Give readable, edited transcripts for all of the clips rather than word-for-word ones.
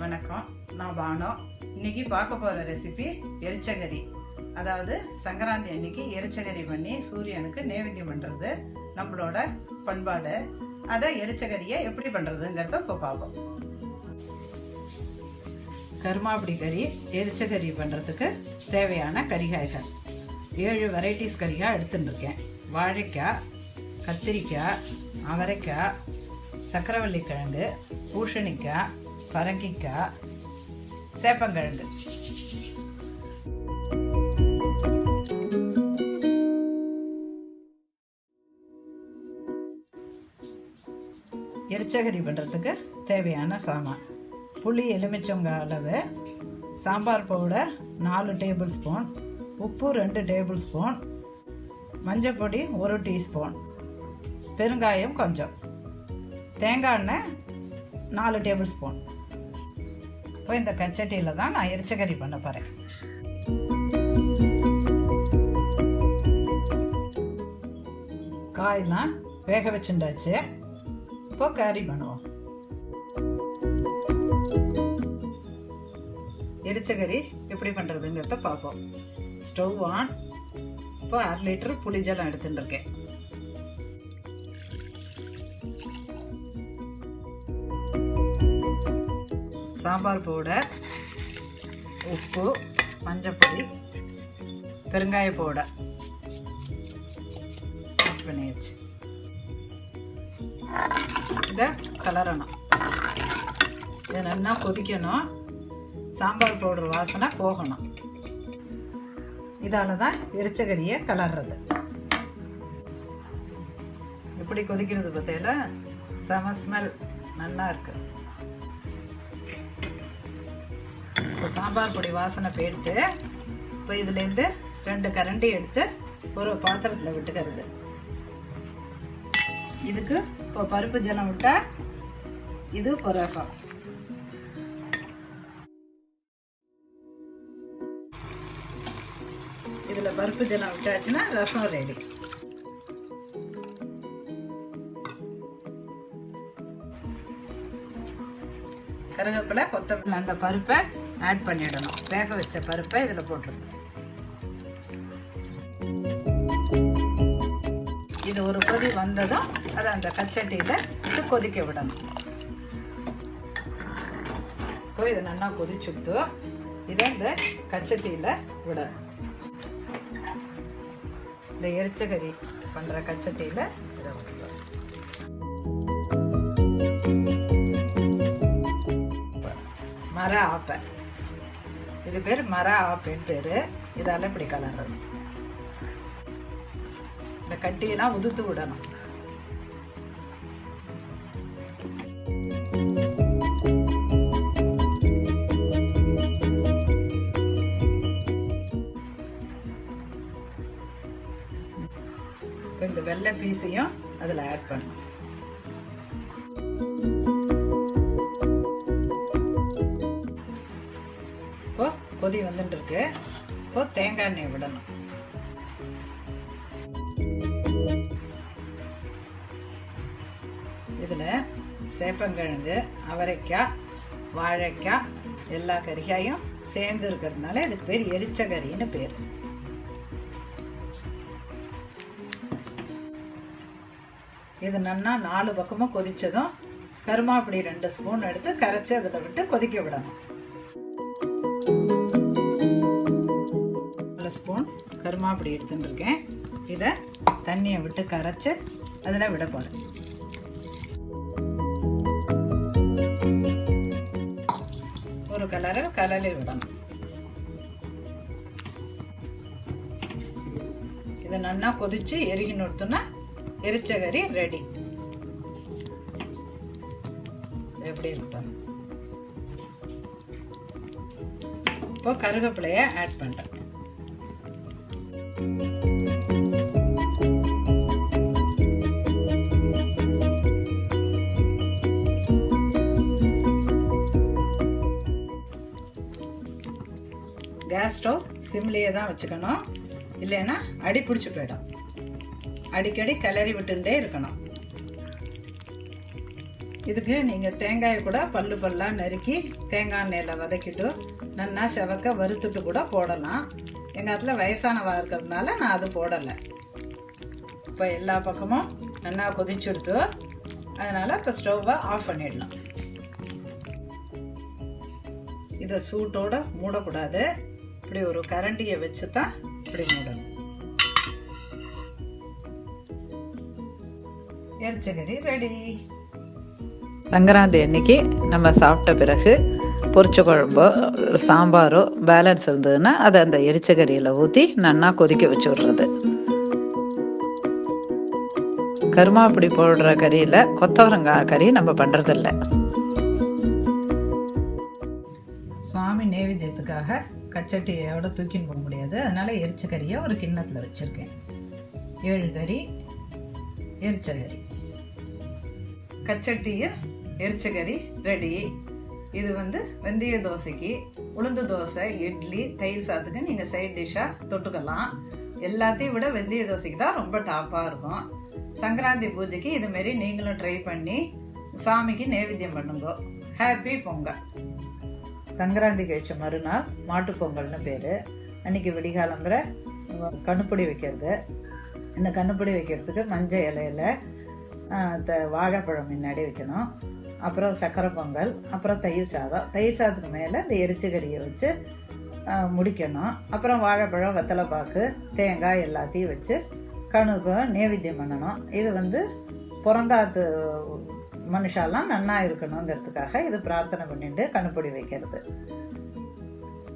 வணக்கம், நான் பானு. இன்னைக்கு பார்க்க போகிற ரெசிபி எரிச்சகரி. அதாவது சங்கராந்தி அன்னைக்கு எரிச்சகரி பண்ணி சூரியனுக்கு நைவேத்தியம் பண்ணுறது நம்மளோட பண்பாடு. அதை எரிச்சகரியை எப்படி பண்ணுறதுங்கிறத இப்போ பார்ப்போம். கருமாப்படி கறி எரிச்சகரி பண்ணுறதுக்கு தேவையான கறிகாய்கள் 7 வெரைட்டிஸ் கறிகாய் எடுத்துட்டுருக்கேன். வாழைக்காய், கத்திரிக்காய், அவரைக்காய், சக்கரவள்ளி கிழங்கு, பூசணிக்காய், பரங்கிக்காய், சேப்பங்கிழங்கு. எரிச்சகரி பண்ணுறதுக்கு தேவையான சாமான்: புளி எலுமிச்சங்காய் அளவு, சாம்பார் பவுடர் 4 டேபிள் ஸ்பூன், உப்பு 2 டேபிள் ஸ்பூன், மஞ்சள் பொடி 1 டீஸ்பூன், பெருங்காயம் கொஞ்சம், தேங்காய் எண்ணெய் 4 டேபிள் ஸ்பூன். இப்போ இந்த கச்சட்டியில் தான் நான் எரிச்சகரி பண்ண போகிறேன். காயெல்லாம் வேக வச்சுட்டாச்சு. இப்போ கறி பண்ணுவோம். எரிச்சகரி எப்படி பண்ணுறதுங்கிறத பார்ப்போம். Stove on. இப்போ 1/2 லிட்டர் புளிஜலம் எடுத்துட்டுருக்கேன். சாம்பார் பவுடர், உப்பு, மஞ்சள் பொடி, பெருங்காய பவுடர் மிக்ஸ் பண்ணியாச்சு. இதை கலரணும். இதை நல்லா கொதிக்கணும். சாம்பார் பவுடர் வாசனை போகணும். இதால் தான் எரிச்சகரியை கலர்றது. எப்படி கொதிக்கிறது பார்த்தீங்களா? செம ஸ்மெல் நல்லா இருக்கு. இப்போ சாம்பார் பொடி வாசனை போயிடுத்து. இப்போ இதுலேருந்து 2 கரண்டி எடுத்து ஒரு பாத்திரத்தில் விட்டுக்கிறது. இதுக்கு இப்போ பருப்பு ஜலம் விட்டா இது இப்போ ரசம். இதில் பருப்பு ஜலம் விட்டாச்சுன்னா ரசம் ரெடி. கருவேப்பிலை, கொத்தமல்லி, அந்த பருப்பை ஆட் பண்ணிடணும். வேக வச்ச பருப்பை இதில் போட்டுருணும். இது ஒரு கொதி வந்ததும் அதை அந்த கச்சட்டியில் விட்டு கொதிக்க விடணும். இப்போ இது நல்லா கொதிச்சுட்டு இதை இந்த கச்சட்டியில் விடணும். இந்த எரிச்சகரி பண்ணுற கச்சட்டியில் இதை விட்டுருவோம். மர ஆப்பை, இது பேர் மர ஆப்பைன்னு பேர். இதால் இப்படி கலர்றது. இந்த கட்டியெல்லாம் உதுத்து விடணும். இந்த வெள்ளை பீஸையும் அதில் ஆட் பண்ணணும். இப்போ கொதி வந்துட்டு இருக்கு. இப்போ தேங்காய் எண்ணெய் விடணும். இதில் சேப்பங்கிழங்கு, அவரைக்காய், வாழைக்காய் எல்லா கறிகாயும் சேர்ந்து இருக்கிறதுனால இதுக்கு பேர் எரிச்சகரின்னு பேர். இது நல்லா 4 பக்கமும் கொதிச்சதும் கருமாப்படி 2 ஸ்பூன் எடுத்து கரைச்சி அதில் விட்டு கொதிக்க விடணும். 4 ஸ்பூன் கருமாப்படி எடுத்துட்டுருக்கேன். இதை தண்ணியை விட்டு கரைச்சி அதில் விட போகிறேன். ஒரு கலரில் விடணும். இதை நல்லா கொதிச்சு எரிகி நிறுத்தினா எரிச்சகரி ரெடி. எப்படி இருக்கும்? இப்போ கருவேப்பிலையை ஆட் பண்ணுறேன். கேஸ் ஸ்டவ் சிம்லேயே தான் வச்சுக்கணும், இல்லைன்னா அடி பிடிச்சி போயிடும். அடிக்கடி கிளறி விட்டுட்டே இருக்கணும். இதுக்கு நீங்கள் தேங்காயை கூட பல்லு பல்லாக நறுக்கி தேங்காய் எண்ணெயில் வதக்கிட்டு நல்லா செவக்க வறுத்துட்டு கூட போடலாம். எங்கள் இடத்துல வயசானவா இருக்கிறதுனால நான் அது போடலை. இப்போ எல்லா பக்கமும் நல்லா கொதிச்சுடுத்து, அதனால் இப்போ ஸ்டவ்வை ஆஃப் பண்ணிடலாம். இதை சூட்டோடு மூடக்கூடாது. இப்படி ஒரு கரண்டியை வச்சு தான் இப்படி மூடணும். எரிச்சகரி ரெடி. சங்கராந்தி அன்னைக்கு நம்ம சாப்பிட்ட பிறகு பொரிச்ச குழம்போ சாம்பாரோ பேலன்ஸ் இருந்ததுன்னா அதை அந்த எரிச்சகரியில் ஊற்றி நல்லா கொதிக்க வச்சு விடுறது. கருமாப்பொடி போடுற கறியில் கொத்தவரங்காய் கறி நம்ம பண்ணுறதில்ல. சுவாமி நைவேத்தியத்துக்காக கச்சட்டியோட தூக்கின்னு போக முடியாது, அதனால் எரிச்சகரியை ஒரு கிண்ணத்தில் வச்சுருக்கேன். 7 கறி எரிச்சகரி. கச்சட்டியில் எரிச்சகரி ரெடி. இது வெந்தய தோசைக்கு, உளுந்து தோசை, இட்லி, தயிர் சாதத்துக்கு நீங்கள் சைட் டிஷ்ஷாக தொட்டுக்கலாம். எல்லாத்தையும் விட வெந்தய தோசைக்கு தான் ரொம்ப டாப்பாக இருக்கும். சங்கராந்தி பூஜைக்கு இதுமாரி நீங்களும் ட்ரை பண்ணி சாமிக்கு நைவேத்தியம் பண்ணுங்க. ஹாப்பி பொங்கல். சங்கராந்தி கழிச்ச மறுநாள் மாட்டு பொங்கல்னு பேர். அன்றைக்கி விடிகாலம்புற கண்ணுப்பொடி வைக்கிறது. இந்த கண்ணுப்பொடி வைக்கிறதுக்கு மஞ்சள் இலையில் வாழைப்பழம் முன்னாடி வைக்கணும். அப்புறம் சக்கரை பொங்கல், அப்புறம் தயிர் சாதம். தயிர் சாதத்துக்கு மேலே இந்த எரிச்சகரியை வச்சு முடிக்கணும். அப்புறம் வாழைப்பழம், வெத்தலைப்பாக்கு, தேங்காய் எல்லாத்தையும் வச்சு கணுக்கு நைவேத்தியம் பண்ணணும். இது பிறந்தாத்து மனுஷாலாம் நன்னா இருக்கணுங்கிறதுக்காக இது பிரார்த்தனை பண்ணிட்டு கண்ணுப்பொடி வைக்கிறது.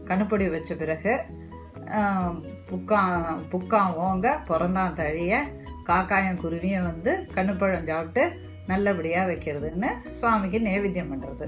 கண்ணுப்பொடி வச்ச பிறகு புக்காவோங்க பிறந்தான் தழிய காக்காயம் குருவியும் கண்ணுப்பழம் சாப்பிட்டு நல்லபடியாக வைக்கிறதுன்னு சுவாமிக்கு நைவேத்தியம் பண்ணுறது.